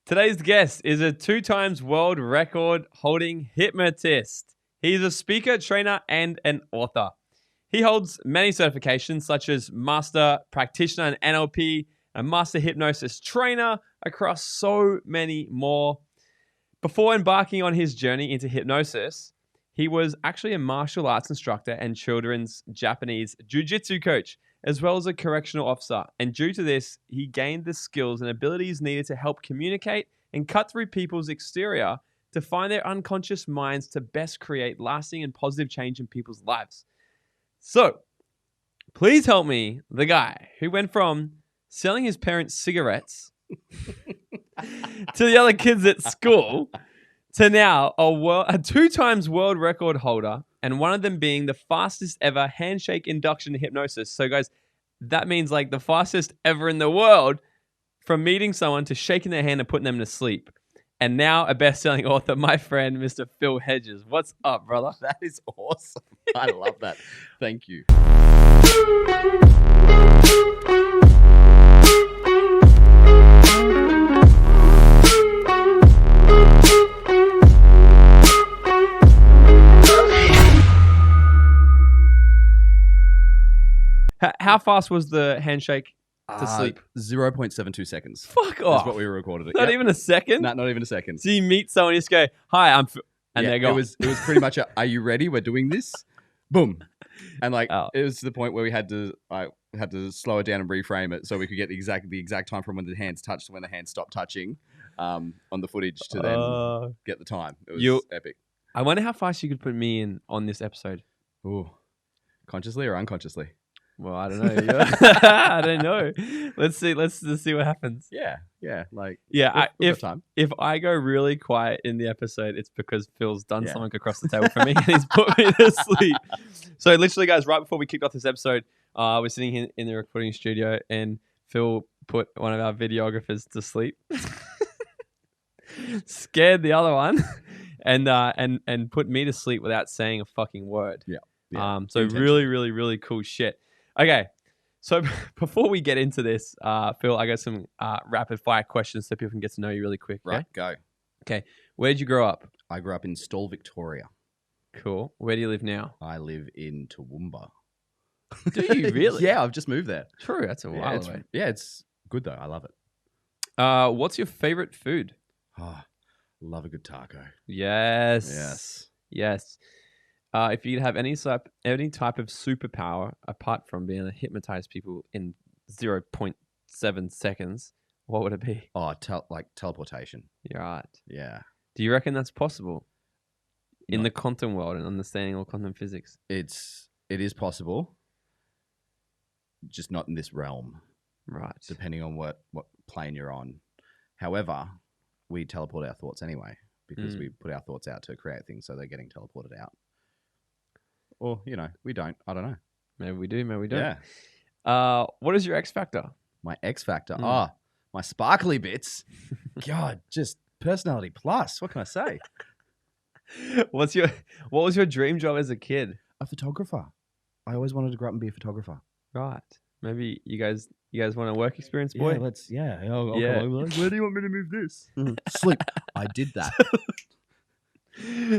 Today's guest is a 2 times world record holding hypnotist. He's a speaker, trainer, and an author. He holds many certifications such as Master Practitioner in NLP, a Master Hypnosis Trainer, across so many more. Before embarking on his journey into hypnosis, he was actually a martial arts instructor and children's Japanese jiu-jitsu coach, as well as a correctional officer. And due to this, he gained the skills and abilities needed to help communicate and cut through people's exterior to find their unconscious minds to best create lasting and positive change in people's lives. So, please help me, the guy who went from selling his parents cigarettes to the other kids at school to now a 2 times world record holder, and one of them being the fastest ever handshake induction hypnosis. So guys, that means like the fastest ever in the world from meeting someone to shaking their hand and putting them to sleep. And now a best-selling author, my friend, Mr. Phil Hedges. What's up, brother? That is awesome. I love that. Thank you. How fast was the handshake to sleep? 0.72 seconds. Fuck off. That's what we recorded it. Not even a second? Not even a second. So you meet someone, you just go, hi, I'm Phil. And they're gone. It was pretty much are you ready? We're doing this. Boom. And it was to the point where we had to slow it down and reframe it so we could get the exact time from when the hands touched to when the hands stopped touching on the footage to then get the time. It was epic. I wonder how fast you could put me in on this episode. Ooh. Consciously or unconsciously? Well, I don't know. I don't know. Let's see. Let's just see what happens. Yeah. If I go really quiet in the episode, it's because Phil's done something across the table for me and he's put me to sleep. So literally, guys, right before we kicked off this episode, we're sitting here in the recording studio and Phil put one of our videographers to sleep, scared the other one, and put me to sleep without saying a fucking word. Yeah. So really, really, really cool shit. Okay, so before we get into this, Phil, I got some rapid fire questions so people can get to know you really quick. Okay? Right, go. Okay, where did you grow up? I grew up in Stawell, Victoria. Cool. Where do you live now? I live in Toowoomba. Do you really? Yeah, I've just moved there. True, that's a while away. Yeah, it's good though. I love it. What's your favorite food? Love a good taco. Yes. If you could have any type of superpower apart from being able to hypnotize people in 0.7 seconds, what would it be? Like teleportation. You're right. Yeah. Do you reckon that's possible in the quantum world and understanding all quantum physics? It is possible, just not in this realm. Right. Depending on what plane you're on. However, we teleport our thoughts anyway because we put our thoughts out to create things, so they're getting teleported out. Or, we don't. I don't know. Maybe we do, maybe we don't. Yeah. What is your X factor? My X factor? My sparkly bits. God, just personality plus. What can I say? What was your dream job as a kid? A photographer. I always wanted to grow up and be a photographer. Right. Maybe you guys want a work experience, boy? Yeah, where do you want me to move this? Sleep. I did that.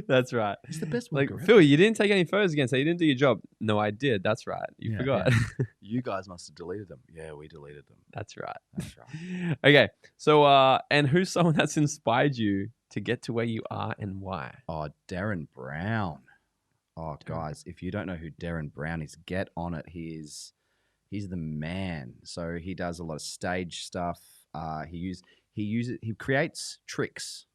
That's right. It's the best work around. Phil, you didn't take any photos again, so you didn't do your job. No, I did. That's right. You forgot. Yeah. You guys must have deleted them. Yeah, we deleted them. That's right. That's right. Okay. So, and who's someone that's inspired you to get to where you are and why? Darren Brown. Guys, if you don't know who Darren Brown is, get on it. He's the man. So he does a lot of stage stuff. He creates tricks.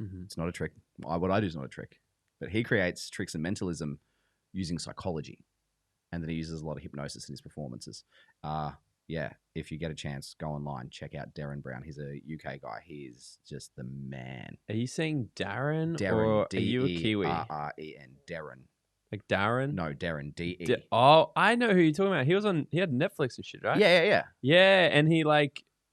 Mm-hmm. It's not a trick. What I do is not a trick. But he creates tricks and mentalism using psychology. And then he uses a lot of hypnosis in his performances. If you get a chance, go online, check out Darren Brown. He's a UK guy. He is just the man. Are you saying Darren or are you a Kiwi? Darren. Darren. Like Darren? No, Darren. D-E. I know who you're talking about. He had Netflix and shit, right? Yeah. Yeah, and he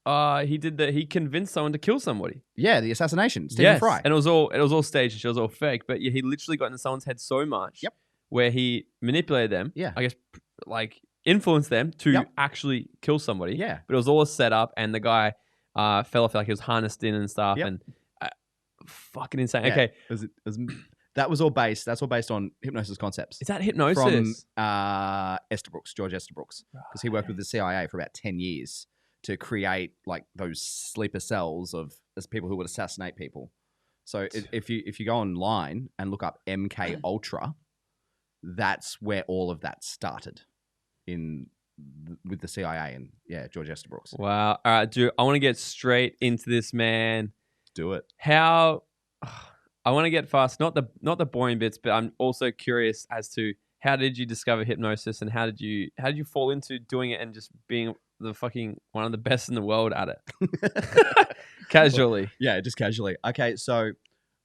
he convinced someone to kill somebody. Yeah, the assassination. Stephen Fry. And it was all staged and shit. It was all fake. But he literally got into someone's head so much. Yep. Where he manipulated them. Yeah. I guess influenced them to actually kill somebody. Yeah. But it was all a setup, and the guy fell off, like he was harnessed in and stuff, Yep. and fucking insane. Yeah. Okay, That was all based. That's all based on hypnosis concepts is that from hypnosis? George Estabrooks, because he worked with the CIA for about 10 years to create like those sleeper cells of as people who would assassinate people. So if you go online and look up MK Ultra, that's where all of that started with the CIA and George Estabrooks. Wow. All right, dude. I want to get straight into this, man. Do it. How I want to get fast, not the boring bits, but I'm also curious as to how did you discover hypnosis and how did you fall into doing it and just being the fucking one of the best in the world at it? Casually. Yeah, just casually. Okay, so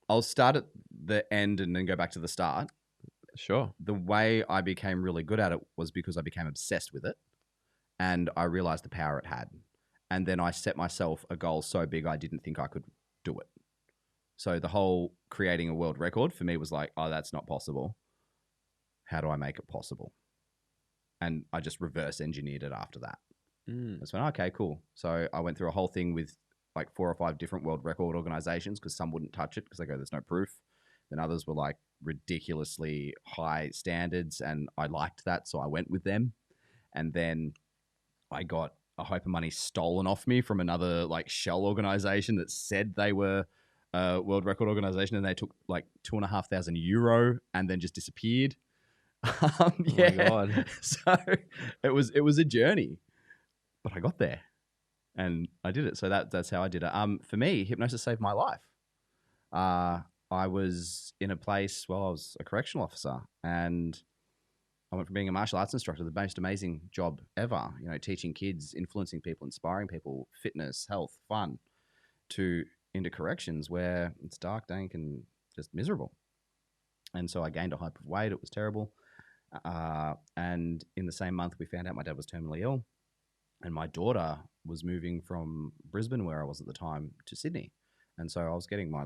I'll start at the end and then go back to the start. Sure. The way I became really good at it was because I became obsessed with it and I realized the power it had. And then I set myself a goal so big I didn't think I could do it. So the whole creating a world record for me was like, oh, that's not possible. How do I make it possible? And I just reverse engineered it after that. I just went, okay, cool. So I went through a whole thing with like 4 or 5 different world record organizations because some wouldn't touch it because they go, there's no proof. Then others were like ridiculously high standards and I liked that. So I went with them. And then I got a heap of money stolen off me from another like shell organization that said they were a world record organization and they took like €2,500 and then just disappeared. Oh my God. So it was a journey, but I got there and I did it. So that's how I did it. For me, hypnosis saved my life. I was in a place, I was a correctional officer and I went from being a martial arts instructor, the most amazing job ever, teaching kids, influencing people, inspiring people, fitness, health, fun, into corrections where it's dark, dank, and just miserable. And so I gained a heap of weight. It was terrible. And in the same month, we found out my dad was terminally ill. And my daughter was moving from Brisbane, where I was at the time, to Sydney. And so I was getting my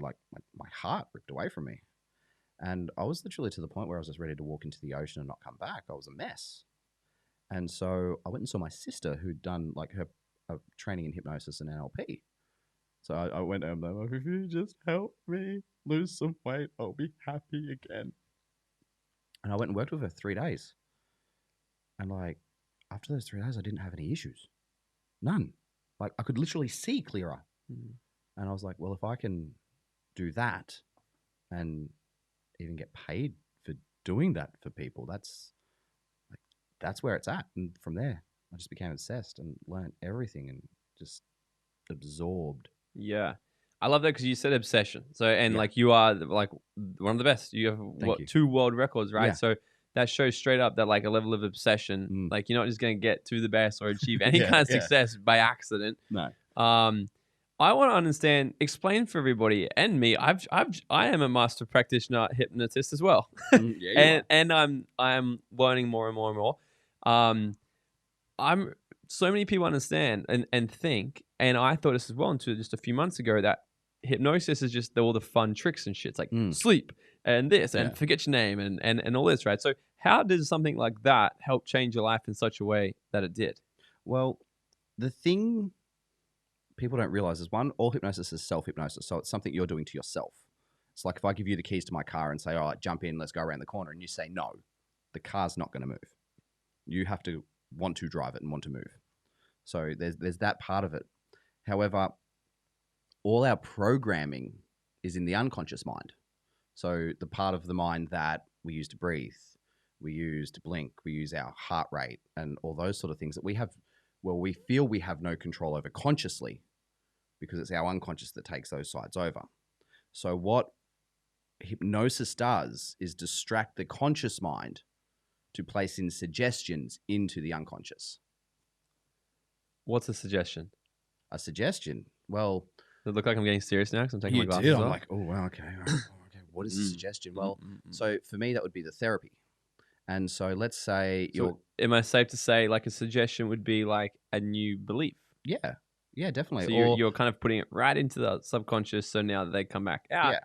heart ripped away from me. And I was literally to the point where I was just ready to walk into the ocean and not come back. I was a mess. And so I went and saw my sister who'd done like her training in hypnosis and NLP. So I went and I'm like, if you just help me lose some weight, I'll be happy again. And I went and worked with her 3 days. And like after those 3 days, I didn't have any issues. None. Like I could literally see clearer. And I was like, well, if I can do that and even get paid for doing that for people, that's where it's at. And from there, I just became obsessed and learned everything and just absorbed. Yeah. I love that because you said obsession. So, and like you are like one of the best. You have 2 world records, right? Yeah. So that shows straight up that like a level of obsession. Like you're not just going to get to the best or achieve any kind of success by accident. No. I want to understand, explain for everybody and me. I am a master practitioner hypnotist as well. And I'm learning more and more and more. So many people understand and think, and I thought this as well until just a few months ago, that hypnosis is just all the fun tricks and shit. It's like sleep and this and forget your name and all this, right? So how does something like that help change your life in such a way that it did? Well, the thing people don't realize is one, all hypnosis is self-hypnosis. So it's something you're doing to yourself. It's like if I give you the keys to my car and say, all right, jump in, let's go around the corner. And you say, no, the car's not going to move. You have to want to drive it and want to move. So there's that part of it. However, all our programming is in the unconscious mind. So the part of the mind that we use to breathe, we use to blink, we use our heart rate and all those sort of things that we have, we feel we have no control over consciously because it's our unconscious that takes those sides over. So what hypnosis does is distract the conscious mind to place in suggestions into the unconscious. What's a suggestion? A suggestion? Well... Does it look like I'm getting serious now because I'm taking my glasses off? I'm like, oh, wow, okay. Okay. What is a suggestion? Well, so for me, that would be the therapy. And so let's say am I safe to say like a suggestion would be like a new belief? Yeah. Yeah, definitely. So you're kind of putting it right into the subconscious so now that they come back out. Yeah.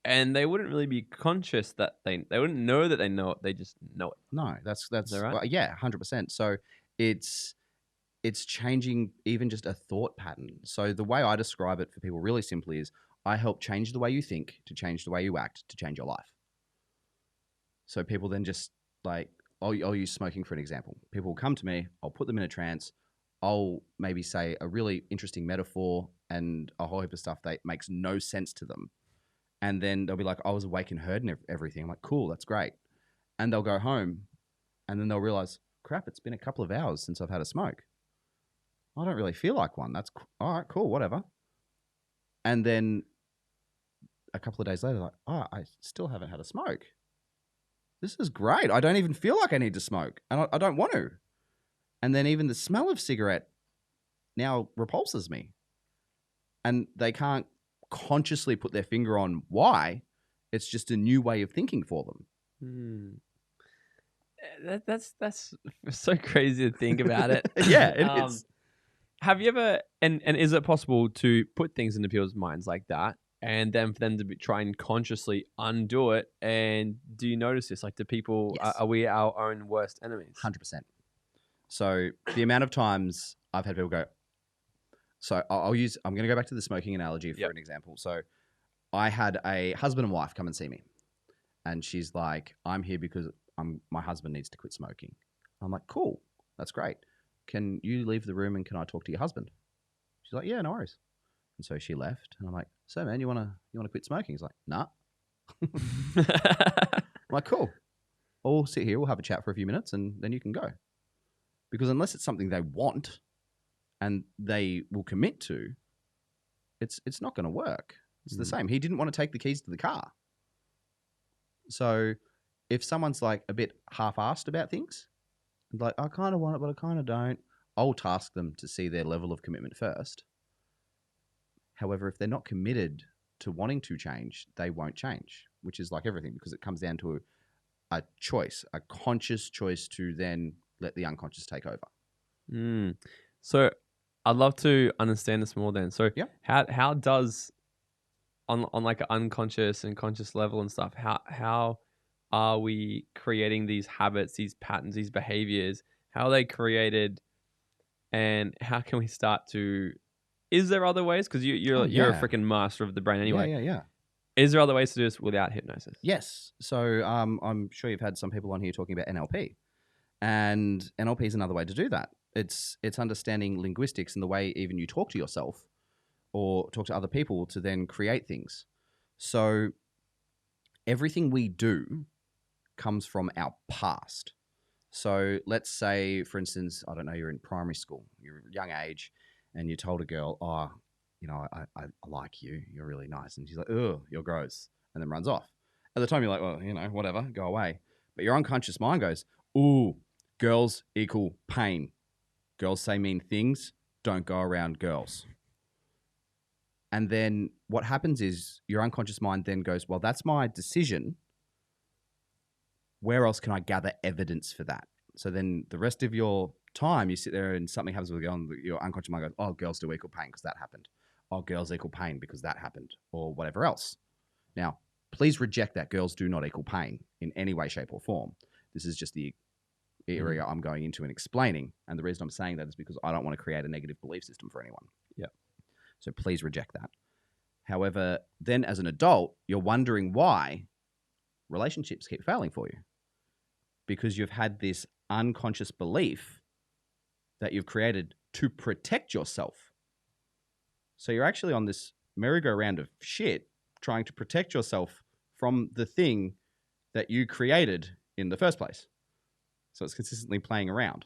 And they wouldn't really be conscious that they wouldn't know that they know it. They just know it. No, that's Is that right? Well, yeah, 100%. So it's it's changing even just a thought pattern. So the way I describe it for people really simply is I help change the way you think to change the way you act to change your life. So people then just like, I'll use smoking for an example. People will come to me, I'll put them in a trance, I'll maybe say a really interesting metaphor and a whole heap of stuff that makes no sense to them. And then they'll be like, I was awake and heard and everything. I'm like, cool, that's great. And they'll go home and then they'll realize, crap, it's been a couple of hours since I've had a smoke. I don't really feel like one. That's all right, cool, whatever. And then a couple of days later, like, oh, I still haven't had a smoke. This is great. I don't even feel like I need to smoke, and I don't want to. And then even the smell of cigarette now repulses me. And they can't consciously put their finger on why. It's just a new way of thinking for them. That's so crazy to think about it. Yeah, it is. Have you ever, and is it possible to put things into people's minds like that and then for them to try and consciously undo it? And do you notice this? Like, do people, Yes. are we our own worst enemies? 100%. So the amount of times I've had people go, so I'm going to go back to the smoking analogy for an example. So I had a husband and wife come and see me. And she's like, I'm here because my husband needs to quit smoking. I'm like, cool, that's great. Can you leave the room and can I talk to your husband? She's like, yeah, no worries. And so she left. And I'm like, so man, you wanna quit smoking? He's like, nah. I'm like, cool. We'll sit here, we'll have a chat for a few minutes and then you can go. Because unless it's something they want and they will commit to, it's not going to work. It's the same. He didn't want to take the keys to the car. So if someone's like a bit half-assed about things, like, I kind of want it, but I kind of don't, I'll task them to see their level of commitment first. However, if they're not committed to wanting to change, they won't change, which is like everything, because it comes down to a choice, a conscious choice to then let the unconscious take over. So I'd love to understand this more then. So how does, on like an unconscious and conscious level and stuff, how are we creating these habits, these patterns, these behaviors? How are they created, and how can we start to? Is there other ways? Because you're a freaking master of the brain anyway. Yeah. Is there other ways to do this without hypnosis? Yes. So I'm sure you've had some people on here talking about NLP, and NLP is another way to do that. It's understanding linguistics and the way even you talk to yourself or talk to other people to then create things. So everything we do comes from our past. So let's say, for instance, I don't know, you're in primary school, you're a young age, and you told a girl, oh, you know, I like you, you're really nice. And she's like, oh, you're gross, and then runs off. At the time, you're like, well, you know, whatever, go away. But your unconscious mind goes, ooh, girls equal pain. Girls say mean things, don't go around girls. And then what happens is your unconscious mind then goes, well, that's my decision. Where else can I gather evidence for that? So then the rest of your time, you sit there and something happens with a girl and your unconscious mind goes, oh, girls do equal pain because that happened. Oh, girls equal pain because that happened, or whatever else. Now, please reject that girls do not equal pain in any way, shape, or form. This is just the area I'm going into and explaining. And the reason I'm saying that is because I don't want to create a negative belief system for anyone. Yeah. So please reject that. However, then as an adult, you're wondering why relationships keep failing for you. Because you've had this unconscious belief that you've created to protect yourself. So you're actually on this merry-go-round of shit trying to protect yourself from the thing that you created in the first place. So it's consistently playing around.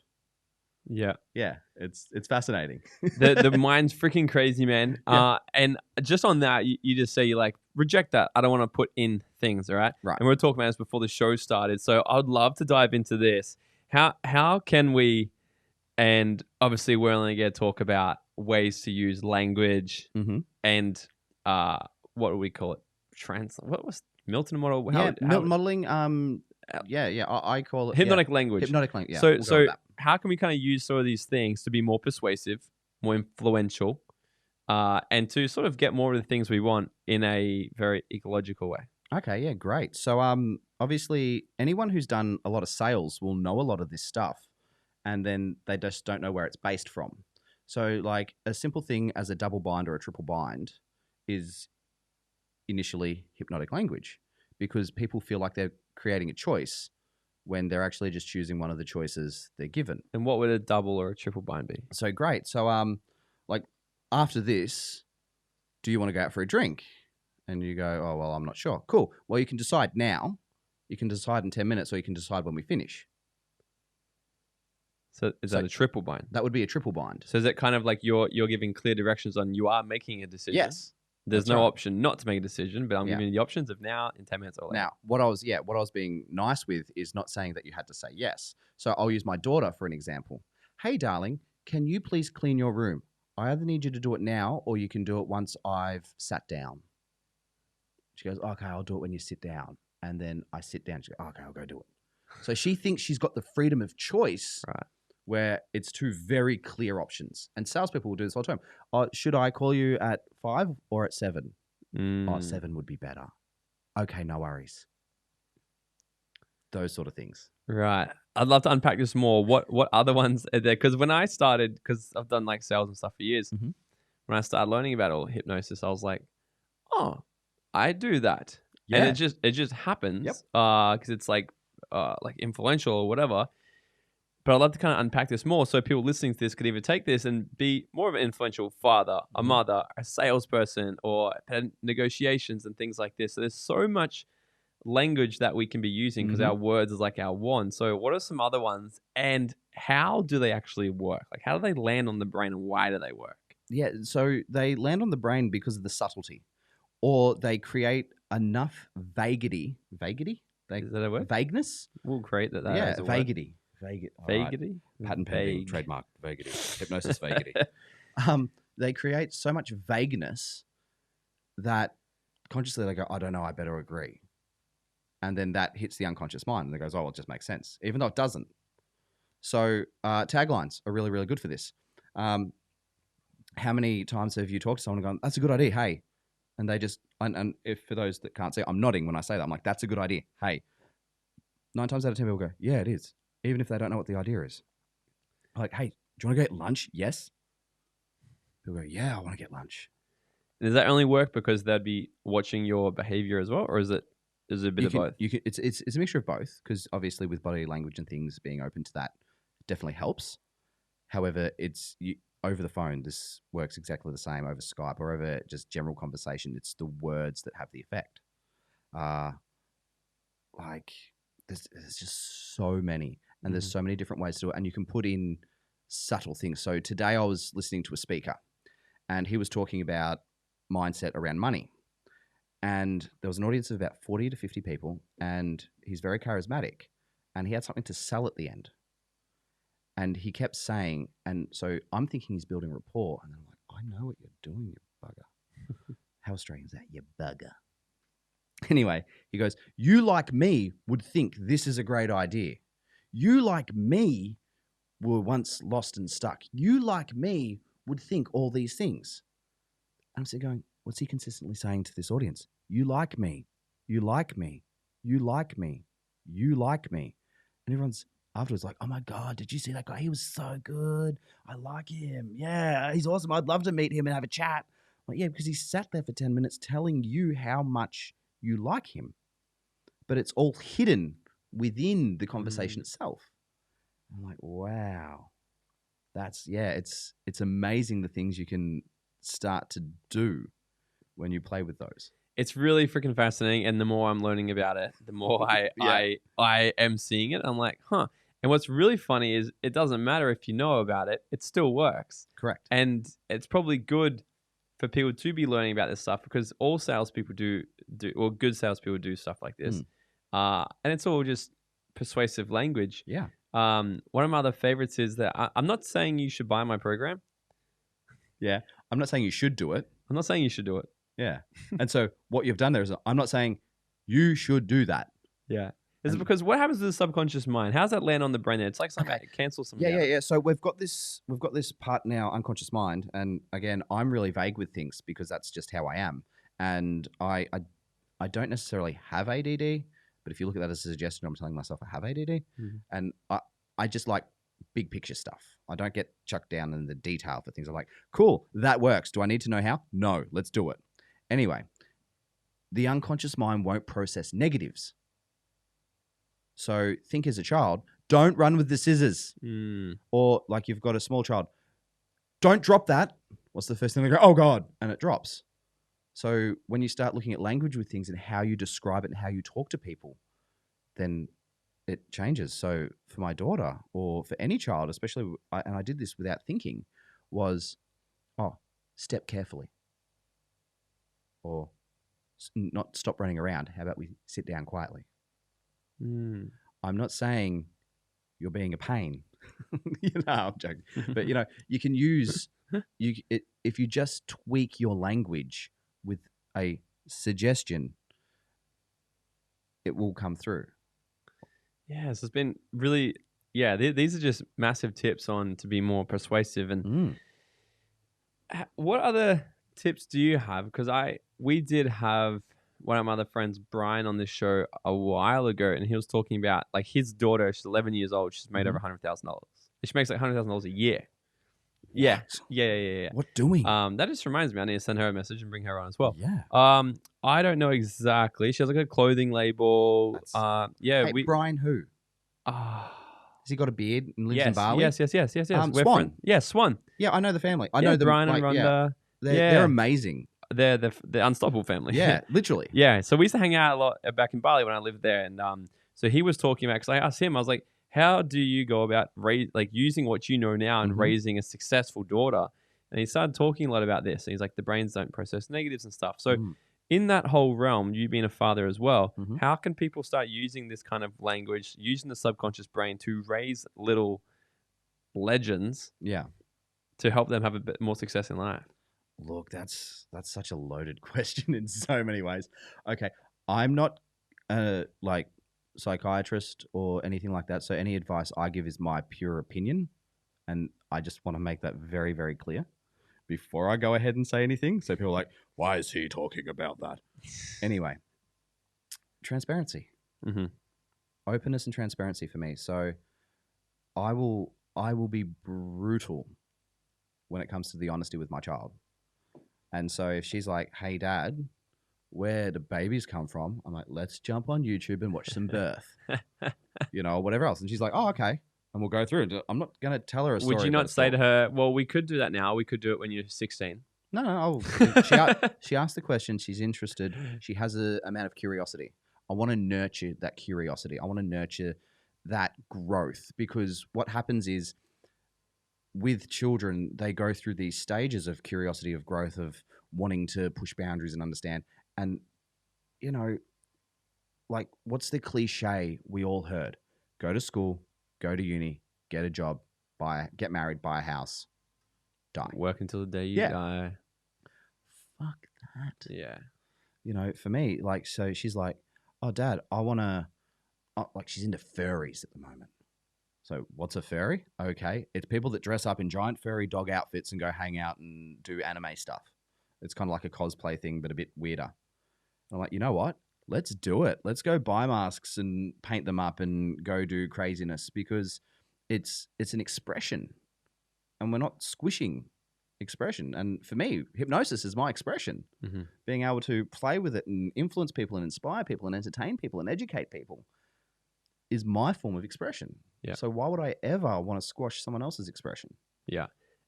Yeah. Yeah, it's fascinating. the mind's freaking crazy, man. Yeah. And just on that, you just say, you like, reject that. I don't want to put in things, all right? Right. And we were talking about this before the show started. So I'd love to dive into this. How can we, and obviously we're only going to talk about ways to use language and what do we call it? What was Milton model? Milton modeling. I call it hypnotic language. Hypnotic language. Yeah. So how can we kind of use some of these things to be more persuasive, more influential, and to sort of get more of the things we want in a very ecological way? Okay, yeah, great. So obviously anyone who's done a lot of sales will know a lot of this stuff. and then they just don't know where it's based from. So like a simple thing as a double bind or a triple bind is initially hypnotic language, because people feel like they're creating a choice when they're actually just choosing one of the choices they're given. And what would a double or a triple bind be? So great. So like after this, do you want to go out for a drink? And you go, oh well, I'm not sure. Cool. Well, you can decide now. You can decide in 10 minutes, or you can decide when we finish. So is that a triple bind? That would be a triple bind. So is it kind of like you're giving clear directions on you are making a decision? Yes. There's no option not to make a decision, but I'm giving you the options of now, in 10 minutes or later. Now, what I was being nice with is not saying that you had to say yes. So I'll use my daughter for an example. Hey, darling, can you please clean your room? I either need you to do it now, or you can do it once I've sat down. She goes, okay, I'll do it when you sit down. And then I sit down. She goes, okay, I'll go do it. So she thinks she's got the freedom of choice, right, where it's two very clear options. And salespeople will do this all the time. Should I call you at 5 or at 7? 7 would be better. Okay, no worries. Those sort of things. Right. I'd love to unpack this more. What other ones are there? Because when I started, because I've done like sales and stuff for years, when I started learning about all hypnosis, I was like, oh, I do that. Yeah. And it just happens. Yep. Because it's like influential or whatever. But I'd love to kind of unpack this more so people listening to this could either take this and be more of an influential father, a mother, a salesperson, or negotiations and things like this. So there's so much language that we can be using because our words is like our wand. So what are some other ones, and how do they actually work? Like, how do they land on the brain, and why do they work? Yeah, so they land on the brain because of the subtlety, or they create enough vaguity. Is that a word? Vagueness? We'll create that. Yeah, vaguity. Vaguity? Right. Patent pending, trademark, vaguity. Hypnosis vaguity. They create so much vagueness that consciously they go, I don't know, I better agree. And then that hits the unconscious mind, and it goes, oh, well, it just makes sense, even though it doesn't. So taglines are really, really good for this. How many times have you talked to someone and gone, that's a good idea, hey? And they just, and if for those that can't see, I'm nodding when I say that. I'm like, that's a good idea, hey. 9 times out of 10 people go, yeah, it is. Even if they don't know what the idea is. Like, hey, do you want to get lunch? Yes. People go, yeah, I want to get lunch. Does that only work because they'd be watching your behavior as well? Or is it a bit of both? It's a mixture of both, because obviously with body language and things being open to that definitely helps. However, over the phone, this works exactly the same over Skype or over just general conversation. It's the words that have the effect. There's just so many, and there's so many different ways to do it, and you can put in subtle things. So today I was listening to a speaker, and he was talking about mindset around money. And there was an audience of about 40 to 50 people, and he's very charismatic, and he had something to sell at the end. And he kept saying, and so I'm thinking he's building rapport, and I'm like, I know what you're doing, you bugger. How Australian is that, you bugger? Anyway, he goes, you like me would think this is a great idea. You like me were once lost and stuck. You like me would think all these things. And I'm sitting going, what's he consistently saying to this audience? You like me. You like me. You like me. You like me. And everyone's afterwards like, oh my God, did you see that guy? He was so good. I like him. Yeah, he's awesome. I'd love to meet him and have a chat. I'm like, yeah, because he sat there for 10 minutes telling you how much you like him. But it's all hidden within the conversation itself. I'm like, wow. It's amazing the things you can start to do when you play with those. It's really freaking fascinating, and the more I'm learning about it, the more I am seeing it. I'm like, huh. And what's really funny is it doesn't matter if you know about it; it still works. Correct. And it's probably good for people to be learning about this stuff, because all salespeople or good salespeople do stuff like this, and it's all just persuasive language. Yeah. One of my other favorites is that I'm not saying you should buy my program. Yeah. I'm not saying you should do it. I'm not saying you should do it. Yeah. And so what you've done there is, I'm not saying you should do that. Yeah. Is it because what happens to the subconscious mind? How does that land on the brain? It's like something it cancels something. Yeah. So we've got this part in our unconscious mind. And again, I'm really vague with things because that's just how I am. And I don't necessarily have ADD, but if you look at that as a suggestion, I'm telling myself I have ADD. And I just like big picture stuff. I don't get chucked down in the detail for things. I'm like, cool, that works. Do I need to know how? No, let's do it. Anyway, the unconscious mind won't process negatives. So think as a child, don't run with the scissors. Or like you've got a small child, don't drop that. What's the first thing they go? Oh God. And it drops. So when you start looking at language with things and how you describe it and how you talk to people, then it changes. So for my daughter or for any child, especially, and I did this without thinking, was, step carefully. Or not stop running around. How about we sit down quietly? I'm not saying you're being a pain. I'm joking. But, you can use, if you just tweak your language with a suggestion, it will come through. Yeah, so it's been really, these are just massive tips on to be more persuasive. And what other tips do you have? Because we did have one of my other friends, Brian, on this show a while ago, and he was talking about like his daughter. She's 11 years old. She's made over $100,000. She makes like $100,000 a year. Yeah. What doing? That just reminds me. I need to send her a message and bring her on as well. Yeah. I don't know exactly. She has like a clothing label. Hey, Brian who? Has he got a beard and lives in Bali? Yes. Swan. Swan. Yeah, I know the family. I know them. Brian and Rhonda. They're amazing. They're the unstoppable family. Yeah, literally. Yeah. So we used to hang out a lot back in Bali when I lived there, and so he was talking about, because I asked him, I was like, how do you go about using what you know now and raising a successful daughter? And he started talking a lot about this. And he's like, the brains don't process negatives and stuff. So in that whole realm, you being a father as well, how can people start using this kind of language, using the subconscious brain to raise little legends? Yeah. To help them have a bit more success in life? Look, that's such a loaded question in so many ways. Okay, I'm not like psychiatrist or anything like that, so any advice I give is my pure opinion, and I just want to make that very, very clear before I go ahead and say anything. So people are like, why is he talking about that? Anyway, transparency, openness and transparency for me. So I will be brutal when it comes to the honesty with my child. And so if she's like, hey, Dad, where do babies come from? I'm like, let's jump on YouTube and watch some birth, or whatever else. And she's like, oh, okay. And we'll go through it. I'm not going to tell her a story. Would you not say to her, well, we could do that now. We could do it when you're 16. No. She asked the question. She's interested. She has an amount of curiosity. I want to nurture that curiosity. I want to nurture that growth, because what happens is, with children, they go through these stages of curiosity, of growth, of wanting to push boundaries and understand. And, like, what's the cliche we all heard? Go to school, go to uni, get a job, get married, buy a house, die. Work until the day you die. Fuck that. Yeah. For me, like, so she's like, oh, Dad, I want to, like, she's into furries at the moment. So what's a furry? Okay. It's people that dress up in giant furry dog outfits and go hang out and do anime stuff. It's kind of like a cosplay thing, but a bit weirder. And I'm like, you know what? Let's do it. Let's go buy masks and paint them up and go do craziness, because it's an expression, and we're not squishing expression. And for me, hypnosis is my expression. Being able to play with it and influence people and inspire people and entertain people and educate people is my form of expression. Yeah. So why would I ever want to squash someone else's expression? Yeah.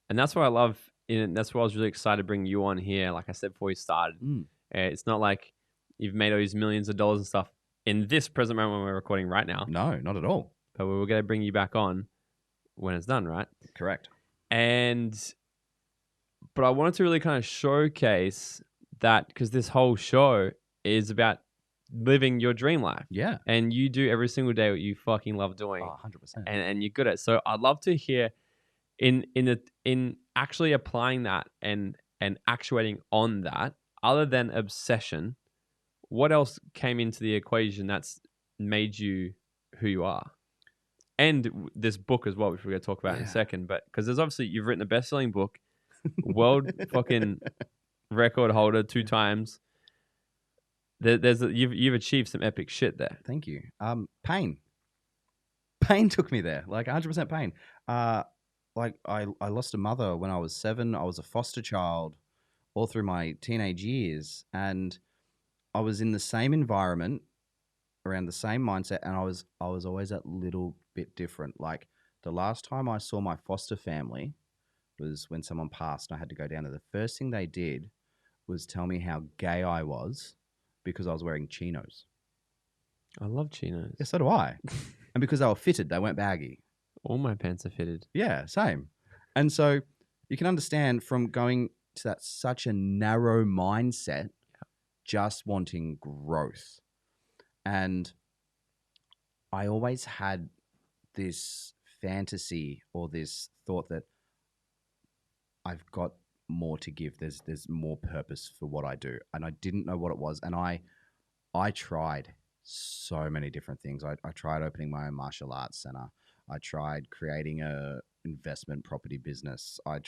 And that's what I love. That's why I was really excited to bring you on here. Like I said before you started, it's not like you've made all these millions of dollars and stuff in this present moment when we're recording right now. No, not at all. But we're going to bring you back on when it's done, right? Correct. But I wanted to really kind of showcase that, because this whole show is about living your dream life. Yeah. And you do every single day what you fucking love doing. 100%. And you're good at it. So I'd love to hear in actually applying that and actuating on that, other than obsession, what else came into the equation that's made you who you are? And this book as well, which we're going to talk about in a second. But because there's obviously, you've written a best-selling book, world fucking record holder 2 times. You've achieved some epic shit there. Thank you. Pain. Pain took me there, like 100% pain. Like I lost a mother when I was 7. I was a foster child all through my teenage years, and I was in the same environment, around the same mindset, and I was always a little bit different. Like the last time I saw my foster family was when someone passed, and I had to go down there. The first thing they did was tell me how gay I was because I was wearing chinos. I love chinos. Yeah, so do I. And because they were fitted, they weren't baggy. All my pants are fitted. Yeah, same. And so you can understand from going to that such a narrow mindset, just wanting growth. And I always had this fantasy or this thought that I've got more to give. There's more purpose for what I do. And I didn't know what it was. And I tried so many different things. I tried opening my own martial arts center. I tried creating a investment property business. I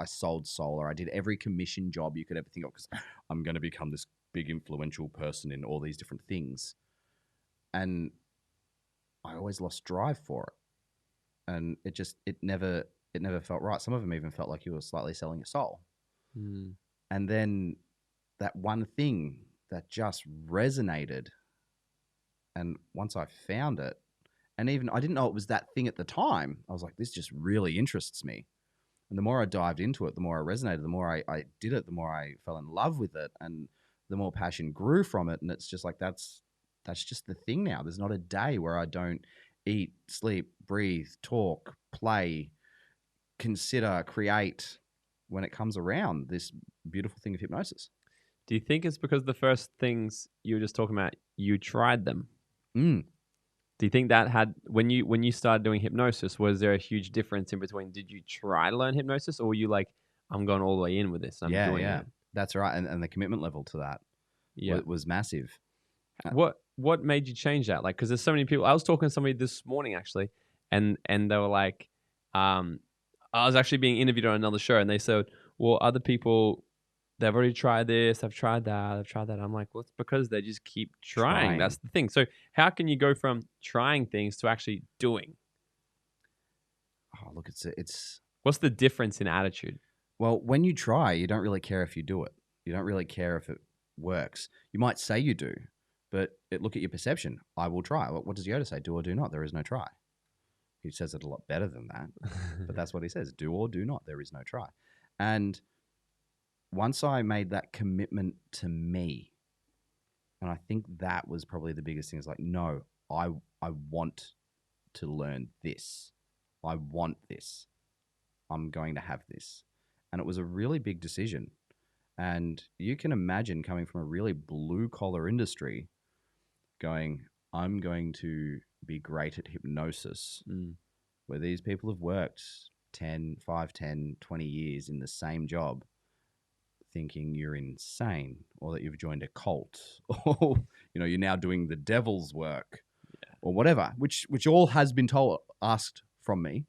sold solar. I did every commission job you could ever think of because I'm going to become this big influential person in all these different things. And I always lost drive for it. And it never felt right. Some of them even felt like you were slightly selling your soul. Mm. And then that one thing that just resonated. And once I found it, and even I didn't know it was that thing at the time, I was like, this just really interests me. And the more I dived into it, the more I resonated, the more I did it, the more I fell in love with it, and the more passion grew from it. And it's just like, that's just the thing now. There's not a day where I don't eat, sleep, breathe, talk, play, consider, create when it comes around this beautiful thing of hypnosis. Do you think it's because the first things you were just talking about, you tried them? Mm. Do you think that had when you started doing hypnosis, was there a huge difference in between? Did you try to learn hypnosis, or were you like, I'm going all the way in with this, I'm doing it? That's right. And the commitment level to that was massive. What made you change that? Like, because there's so many people. I was talking to somebody this morning actually, and they were like, I was actually being interviewed on another show, and they said, well, other people, they've already tried this, I've tried that, I've tried that. I'm like, well, it's because they just keep trying. That's the thing. So how can you go from trying things to actually doing? Oh, look, it's what's the difference in attitude? Well, when you try, you don't really care if you do it. You don't really care if it works. You might say you do, but look at your perception. I will try. What does Yoda say? Do or do not. There is no try. He says it a lot better than that, but that's what he says. Do or do not. There is no try. And once I made that commitment to me, and I think that was probably the biggest thing, is like, no, I want to learn this. I want this. I'm going to have this. And it was a really big decision. And you can imagine coming from a really blue collar industry going, I'm going to be great at hypnosis, where these people have worked 5, 10, 20 years in the same job, thinking you're insane, or that you've joined a cult, or you're now doing the devil's work, or whatever, which all has been asked from me,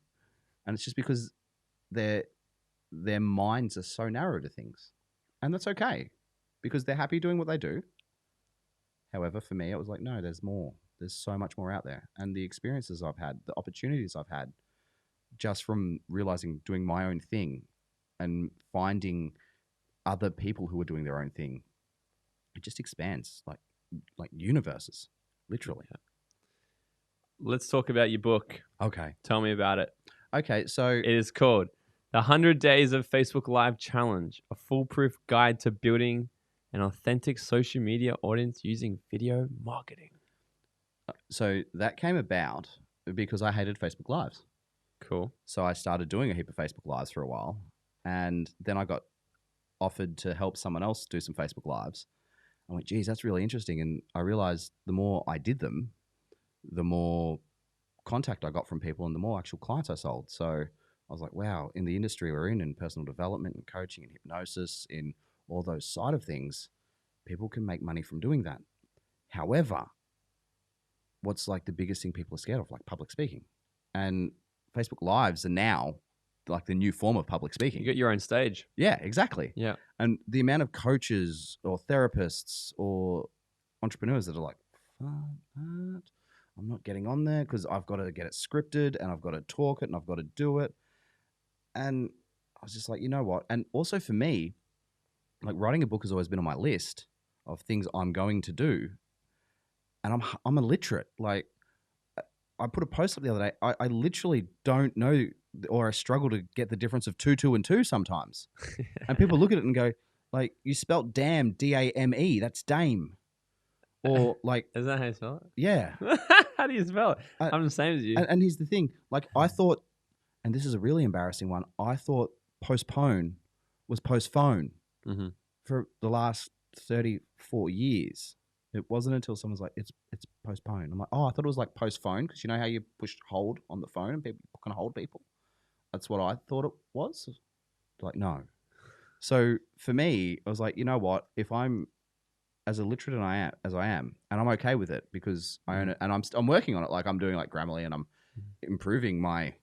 and it's just because their minds are so narrow to things, and that's okay, because they're happy doing what they do. However, for me, it was like, no, there's more. There's so much more out there, and the experiences I've had, the opportunities I've had, just from realizing doing my own thing, and finding other people who are doing their own thing, it just expands like universes, literally. Let's talk about your book. Okay. Tell me about it. Okay, so it is called The 100 Days of Facebook Live Challenge, a foolproof guide to building an authentic social media audience using video marketing. So that came about because I hated Facebook Lives. Cool. So I started doing a heap of Facebook Lives for a while, and then I got offered to help someone else do some Facebook Lives. I went, geez, that's really interesting. And I realized the more I did them, the more contact I got from people and the more actual clients I sold. So I was like, wow, in the industry we're in personal development and coaching and hypnosis, in all those side of things, people can make money from doing that. However, what's like the biggest thing people are scared of? Like public speaking. And Facebook Lives are now like the new form of public speaking. You got your own stage. Yeah, exactly. Yeah. And the amount of coaches or therapists or entrepreneurs that are like, I'm I'm not getting on there because I've got to get it scripted and I've got to talk it and I've got to do it. And I was just like, you know what? And also for me, like writing a book has always been on my list of things I'm going to do. And I'm illiterate. Like I put a post up the other day. I literally don't know, or I struggle to get the difference of 2 and 2 sometimes. And people look at it and go, like, you spelt damn, D-A-M-E. That's dame. Or like, is that how you spell it? Yeah. How do you spell it? I'm the same as you. And here's the thing. Like I thought, and this is a really embarrassing one. I thought postpone was postphone for the last 34 years. It wasn't until someone's like, it's postpone. I'm like, oh, I thought it was like postphone because you know how you push hold on the phone and people can hold people. That's what I thought it was. Like, no. So for me, I was like, you know what? If I'm as illiterate as I am, and I'm okay with it because I own it, and I'm working on it. Like I'm doing like Grammarly, and I'm improving my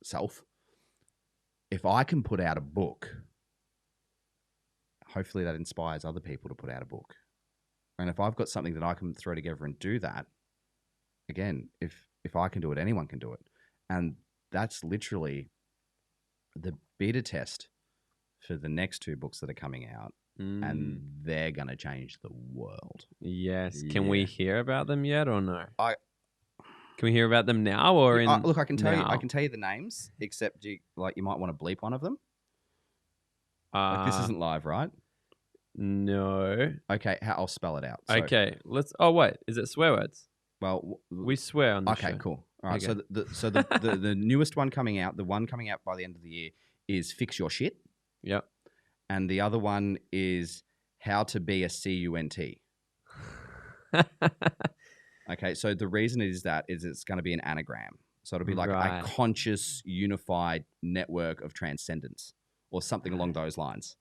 self. If I can put out a book, hopefully that inspires other people to put out a book. And if I've got something that I can throw together and do that, again, if I can do it, anyone can do it. And that's literally the beta test for the next 2 books that are coming out. And they're going to change the world. Yes. Yeah. Can we hear about them yet or no? Can we hear about them now or in look, I can tell you. I can tell you the names, except you might want to bleep one of them. Like this isn't live, right? No. Okay, I'll spell it out. So, okay, let's. Oh wait, is it swear words? Well, we swear on the show. Okay, cool. All right. Okay. So the newest one coming out, the one coming out by the end of the year, is Fix Your Shit. Yep. And the other one is How to Be a CUNT. Okay, so the reason is it's going to be an anagram. So it'll be like a conscious, unified network of transcendence or something along those lines.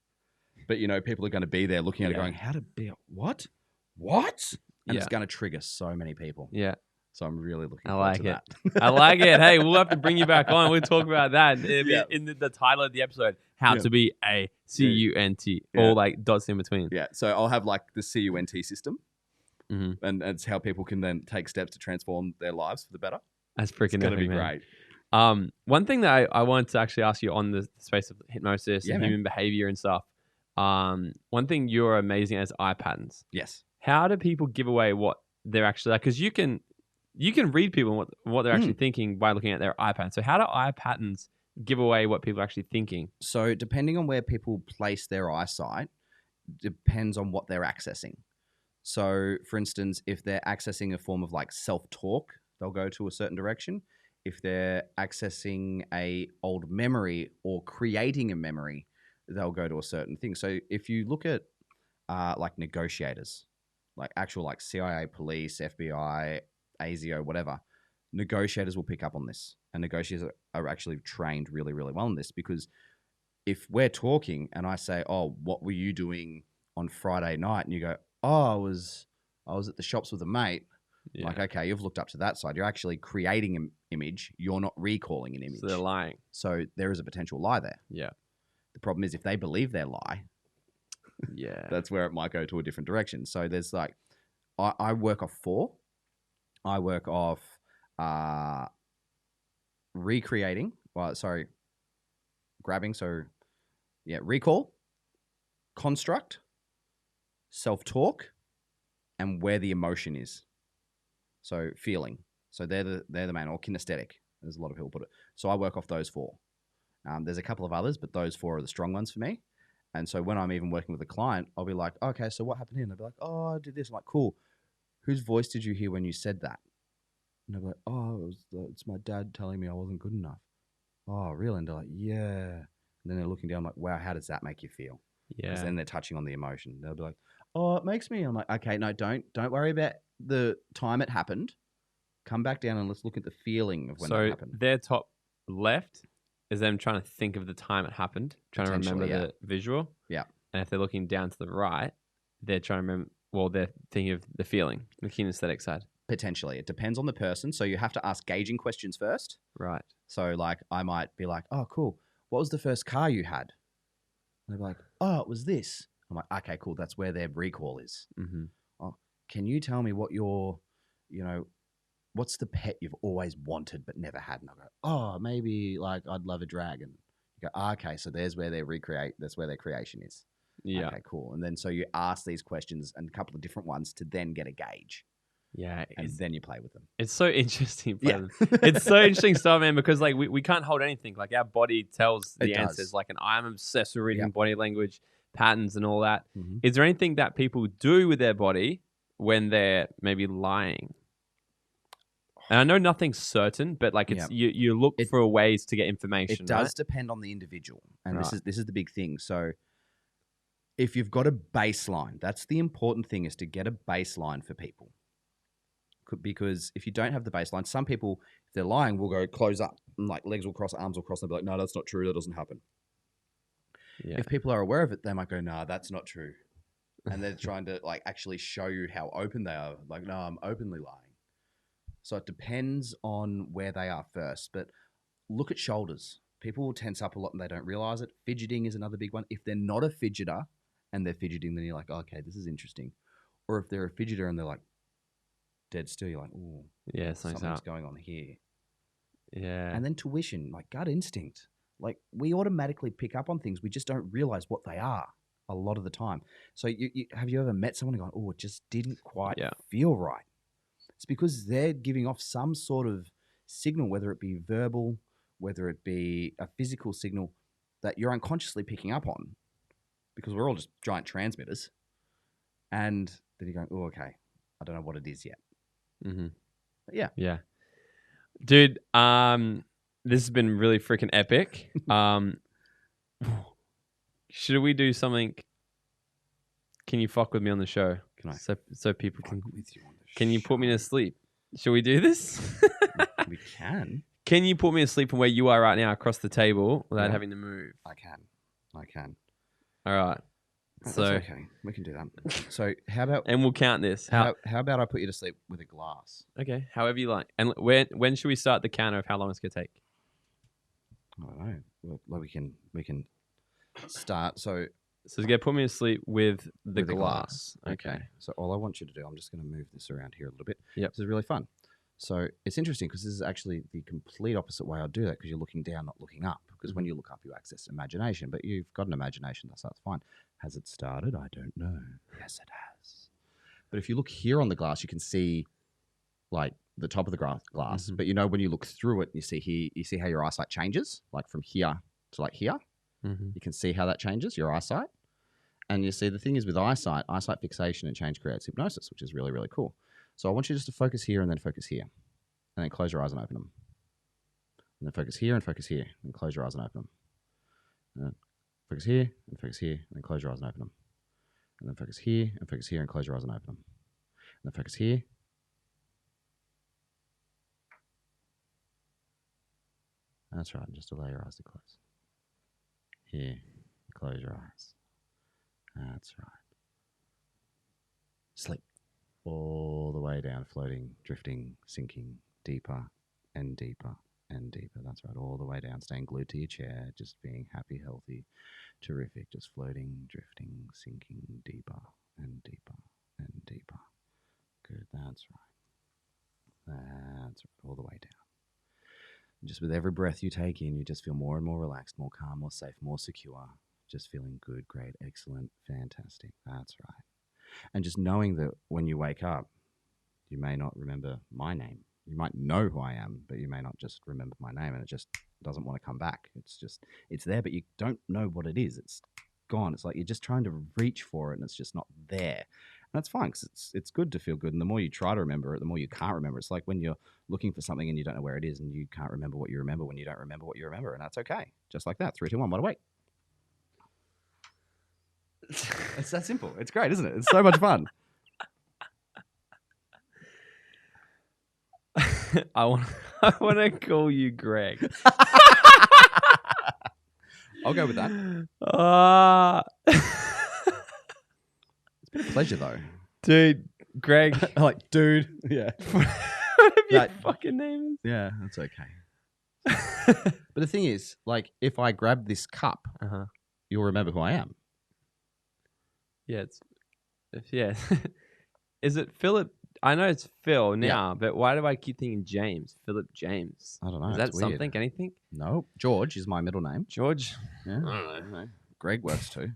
But, people are going to be there looking at it going, how to be what? And it's going to trigger so many people. Yeah. So I'm really looking forward to that. I like it. Hey, we'll have to bring you back on. We'll talk about that in the title of the episode, How to Be a CUNT, or like dots in between. Yeah, so I'll have like the CUNT system, and it's how people can then take steps to transform their lives for the better. That's freaking going to be great. One thing that I wanted to actually ask you on the space of hypnosis and human behavior and stuff, one thing you're amazing as eye patterns. Yes. How do people give away what they're actually like? Because you can read people what they're actually thinking by looking at their eye patterns. So how do eye patterns give away what people are actually thinking? So depending on where people place their eyesight, depends on what they're accessing. So for instance, if they're accessing a form of like self-talk, they'll go to a certain direction. If they're accessing a old memory or creating a memory, they'll go to a certain thing. So if you look at like negotiators, like actual like CIA, police, FBI, ASIO, whatever, negotiators will pick up on this. And negotiators are actually trained really, really well on this, because if we're talking and I say, oh, what were you doing on Friday night? And you go, oh, I was at the shops with a mate. Yeah. Like, okay, you've looked up to that side. You're actually creating an image. You're not recalling an image. So they're lying. So there is a potential lie there. Yeah. The problem is if they believe their lie, that's where it might go to a different direction. So there's like, I work off 4. I work off grabbing. So recall, construct, self-talk, and where the emotion is. So feeling. So they're the main, or kinesthetic, as a lot of people put it. So I work off those 4. There's a couple of others, but those 4 are the strong ones for me. And so when I'm even working with a client, I'll be like, okay, so what happened here? And they'll be like, oh, I did this. I'm like, cool. Whose voice did you hear when you said that? And they'll be like, oh, it's my dad telling me I wasn't good enough. Oh, really? And they're like, yeah. And then they're looking down like, wow, how does that make you feel? Yeah. Because then they're touching on the emotion. They'll be like, oh, it makes me. I'm like, okay, no, don't worry about the time it happened. Come back down and let's look at the feeling of when that happened. So their top left is them trying to think of the time it happened, trying to remember the visual. Yeah. And if they're looking down to the right, they're trying to remember, they're thinking of the feeling, the kinesthetic side. Potentially. It depends on the person. So you have to ask gauging questions first. Right. So like I might be like, oh, cool. What was the first car you had? And they're like, oh, it was this. I'm like, okay, cool. That's where their recall is. Mm-hmm. Oh, can you tell me what your, what's the pet you've always wanted but never had? And I go, oh, maybe like I'd love a dragon. You go, okay, so there's where that's where their creation is. Yeah. Okay, cool. And then so you ask these questions and a couple of different ones to then get a gauge. Yeah. And then you play with them. It's so interesting. It's so interesting stuff, man, because like we can't hold anything. Like our body tells the answers. Like, and I'm obsessed with reading body language patterns and all that. Mm-hmm. Is there anything that people do with their body when they're maybe lying? And I know nothing's certain, but like it's you look for ways to get information. It does depend on the individual, and this is the big thing. So if you've got a baseline, that's the important thing, is to get a baseline for people. Because if you don't have the baseline, some people, if they're lying, will go close up, and like legs will cross, arms will cross, and they'll be like, no, that's not true, that doesn't happen. Yeah. If people are aware of it, they might go, no, that's not true. And they're trying to like actually show you how open they are. Like, no, I'm openly lying. So it depends on where they are first. But look at shoulders. People will tense up a lot and they don't realize it. Fidgeting is another big one. If they're not a fidgeter and they're fidgeting, then you're like, oh, okay, this is interesting. Or if they're a fidgeter and they're like dead still, you're like, oh, yeah, something's going on here. Yeah. And then tuition, like gut instinct. Like we automatically pick up on things. We just don't realize what they are a lot of the time. So have you ever met someone and gone, oh, it just didn't quite feel right? It's because they're giving off some sort of signal, whether it be verbal, whether it be a physical signal, that you're unconsciously picking up on, because we're all just giant transmitters. And then you're going, oh, okay, I don't know what it is yet. Mm-hmm. But yeah. Yeah. Dude, this has been really freaking epic. Should we do something? Can you fuck with me on the show? Can I? So people can. With you on the can you put me to sleep? Should we do this? We can. Can you put me to sleep from where you are right now across the table without having to move? I can. All right. That's okay. We can do that. So how about... And we'll count this. How about I put you to sleep with a glass? Okay. However you like. And when should we start the counter of how long it's going to take? I don't know. Well, we can start. So it's going to put me to sleep with the glass. Okay. So all I want you to do, I'm just going to move this around here a little bit. Yep. This is really fun. So it's interesting because this is actually the complete opposite way I'll do that, because you're looking down, not looking up. Because when you look up, you access imagination, but you've got an imagination, so that's fine. Has it started? I don't know. Yes, it has. But if you look here on the glass, you can see like the top of the glass. Mm-hmm. But you know, when you look through it, you see here, you see how your eyesight changes, like from here to like here. Mm-hmm. You can see how that changes your eyesight. And you see, the thing is with eyesight fixation and change creates hypnosis, which is really, really cool. So I want you just to focus here and then focus here. And then close your eyes and open them. And then focus here and focus here. And close your eyes and open them. And then focus here and focus here. And then close your eyes and open them. And then focus here and focus here and close your eyes and open them. And then focus here. That's right. And just allow your eyes to close. Here. Close your eyes. That's right. Sleep. All the way down, floating, drifting, sinking deeper and deeper and deeper. That's right. All the way down, staying glued to your chair, just being happy, healthy, terrific, just floating, drifting, sinking deeper and deeper and deeper. Good. That's right. That's right. All the way down. And just with every breath you take in, you just feel more and more relaxed, more calm, more safe, more secure. Just feeling good, great, excellent, fantastic. That's right. And just knowing that when you wake up, you may not remember my name. You might know who I am, but you may not just remember my name, and it just doesn't want to come back. It's there, but you don't know what it is. It's gone. It's like you're just trying to reach for it, and it's just not there. And that's fine, because it's good to feel good. And the more you try to remember it, the more you can't remember. It's like when you're looking for something and you don't know where it is, and you can't remember what you remember when you don't remember what you remember. And that's okay. Just like that. 3, 2, 1, wide awake. It's that simple. It's great, isn't it? It's so much fun. I want to call you Greg. I'll go with that. It's been a pleasure, though. Dude, Greg. Like, dude. Yeah. Whatever your fucking name is. Yeah, that's okay. But the thing is, like, if I grab this cup, you'll remember who I am. Yeah, Is it Philip I know it's Phil now, but why do I keep thinking James? Philip James. I don't know. Is it's that weird. something? Anything? No. George is my middle name. George? Yeah. I don't know. Greg works too.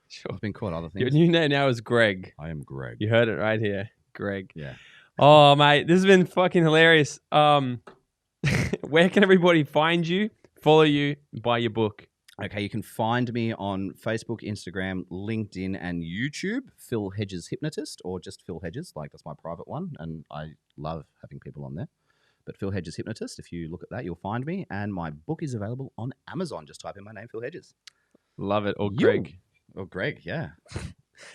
Sure. I've been called other Your things. new name now is Greg. I am Greg. You heard it right here. Greg. Yeah. Oh, mate, this has been fucking hilarious. Where can everybody find you, follow you, buy your book? Okay, you can find me on Facebook, Instagram, LinkedIn, and YouTube, Phil Hedges Hypnotist, or just Phil Hedges, like that's my private one, and I love having people on there. But Phil Hedges Hypnotist, if you look at that, you'll find me, and my book is available on Amazon. Just type in my name, Phil Hedges. Love it. Or Greg. Or Greg, yeah.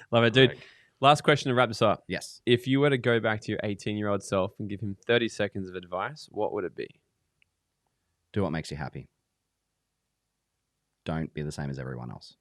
Love it, dude. Last question to wrap this up. Yes. If you were to go back to your 18-year-old self and give him 30 seconds of advice, what would it be? Do what makes you happy. Don't be the same as everyone else.